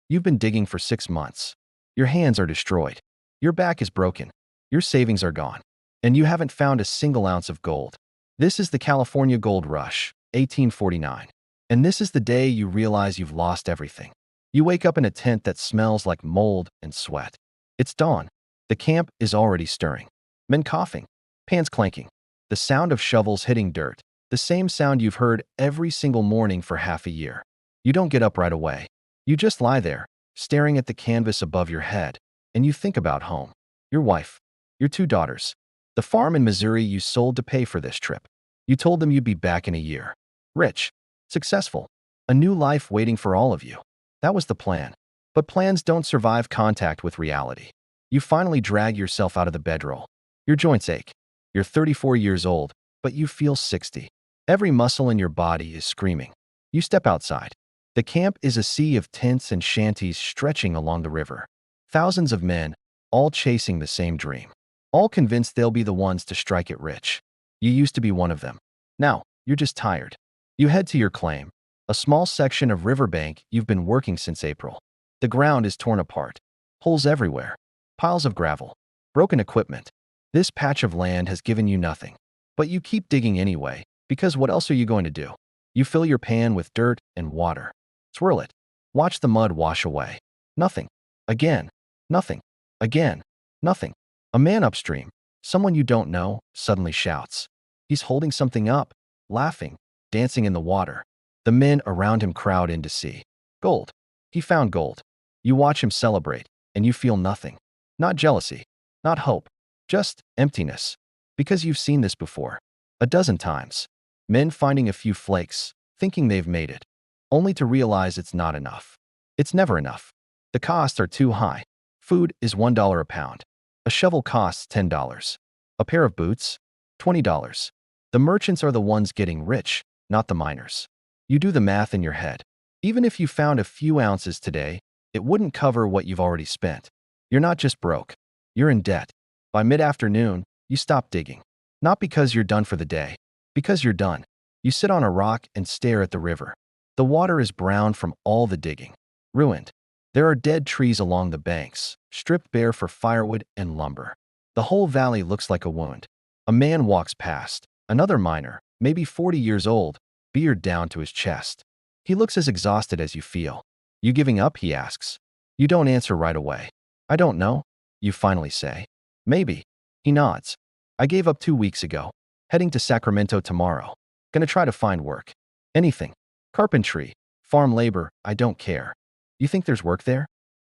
You've been digging for 6 months. Your hands are destroyed. Your back is broken. Your savings are gone. And you haven't found a single ounce of gold. This is the California Gold Rush, 1849. And this is the day you realize you've lost everything. You wake up in a tent that smells like mold and sweat. It's dawn. The camp is already stirring. Men coughing, pans clanking, the sound of shovels hitting dirt, the same sound you've heard every single morning for half a year. You don't get up right away. You just lie there, staring at the canvas above your head, and you think about home, your wife, your 2 daughters, the farm in Missouri you sold to pay for this trip. You told them you'd be back in a year. Rich, successful, a new life waiting for all of you. That was the plan. But plans don't survive contact with reality. You finally drag yourself out of the bedroll. Your joints ache. You're 34 years old, but you feel 60. Every muscle in your body is screaming. You step outside. The camp is a sea of tents and shanties stretching along the river. Thousands of men, all chasing the same dream. All convinced they'll be the ones to strike it rich. You used to be one of them. Now, you're just tired. You head to your claim, a small section of riverbank you've been working since April. The ground is torn apart. Holes everywhere. Piles of gravel. Broken equipment. This patch of land has given you nothing. But you keep digging anyway, because what else are you going to do? You fill your pan with dirt and water. Swirl it. Watch the mud wash away. Nothing. Again. Nothing. Again. Nothing. A man upstream, someone you don't know, suddenly shouts. He's holding something up, laughing, dancing in the water. The men around him crowd in to see. Gold. He found gold. You watch him celebrate, and you feel nothing. Not jealousy. Not hope. Just emptiness. Because you've seen this before. A dozen times. Men finding a few flakes, thinking they've made it, only to realize it's not enough. It's never enough. The costs are too high. Food is $1 a pound. A shovel costs $10. A pair of boots? $20. The merchants are the ones getting rich, not the miners. You do the math in your head. Even if you found a few ounces today, it wouldn't cover what you've already spent. You're not just broke. You're in debt. By mid-afternoon, you stop digging. Not because you're done for the day. Because you're done. You sit on a rock and stare at the river. The water is brown from all the digging. Ruined. There are dead trees along the banks, stripped bare for firewood and lumber. The whole valley looks like a wound. A man walks past. Another miner, maybe 40 years old, beard down to his chest. He looks as exhausted as you feel. You giving up, he asks. You don't answer right away. I don't know, you finally say. Maybe. He nods. I gave up 2 weeks ago. Heading to Sacramento tomorrow. Gonna try to find work. Anything. Carpentry. Farm labor, I don't care. You think there's work there?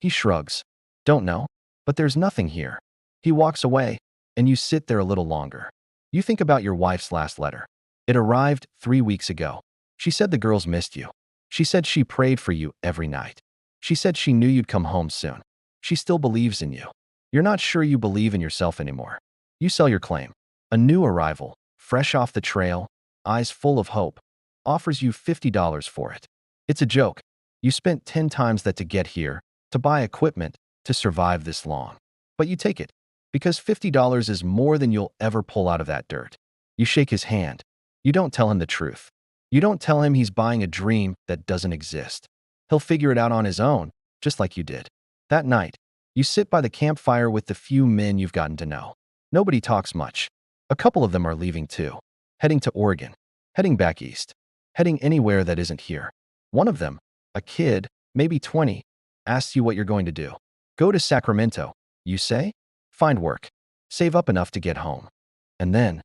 He shrugs. Don't know. But there's nothing here. He walks away, and you sit there a little longer. You think about your wife's last letter. It arrived 3 weeks ago. She said the girls missed you. She said she prayed for you every night. She said she knew you'd come home soon. She still believes in you. You're not sure you believe in yourself anymore. You sell your claim. A new arrival, fresh off the trail, eyes full of hope, offers you $50 for it. It's a joke. You spent 10 times that to get here, to buy equipment, to survive this long. But you take it, because $50 is more than you'll ever pull out of that dirt. You shake his hand. You don't tell him the truth. You don't tell him he's buying a dream that doesn't exist. He'll figure it out on his own, just like you did. That night, you sit by the campfire with the few men you've gotten to know. Nobody talks much. A couple of them are leaving too. Heading to Oregon. Heading back east. Heading anywhere that isn't here. One of them, a kid, maybe 20, asks you what you're going to do. Go to Sacramento, you say? Find work. Save up enough to get home. And then,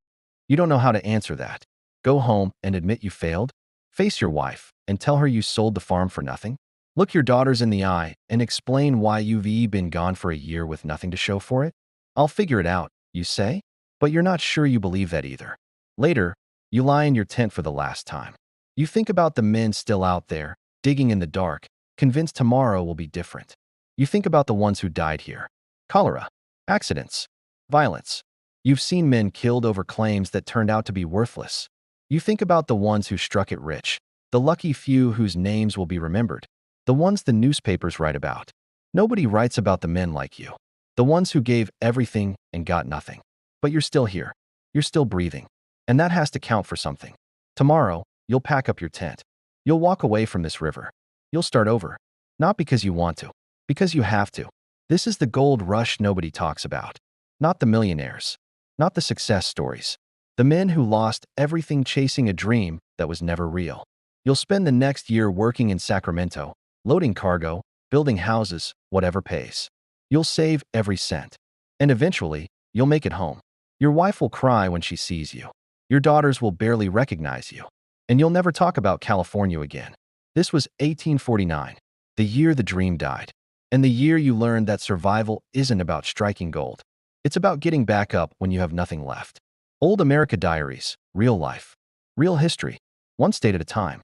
you don't know how to answer that. Go home and admit you failed? Face your wife and tell her you sold the farm for nothing? Look your daughters in the eye and explain why you've been gone for a year with nothing to show for it? I'll figure it out, you say? But you're not sure you believe that either. Later, you lie in your tent for the last time. You think about the men still out there, digging in the dark, convinced tomorrow will be different. You think about the ones who died here. Cholera, accidents, violence. You've seen men killed over claims that turned out to be worthless. You think about the ones who struck it rich, the lucky few whose names will be remembered, the ones the newspapers write about. Nobody writes about the men like you, the ones who gave everything and got nothing. But you're still here. You're still breathing. And that has to count for something. Tomorrow, you'll pack up your tent. You'll walk away from this river. You'll start over. Not because you want to, because you have to. This is the gold rush nobody talks about. Not the millionaires. Not the success stories. The men who lost everything chasing a dream that was never real. You'll spend the next year working in Sacramento, loading cargo, building houses, whatever pays. You'll save every cent. And eventually, you'll make it home. Your wife will cry when she sees you. Your daughters will barely recognize you. And you'll never talk about California again. This was 1849, the year the dream died. And the year you learned that survival isn't about striking gold. It's about getting back up when you have nothing left. Old America Diaries, real life, real history, one state at a time.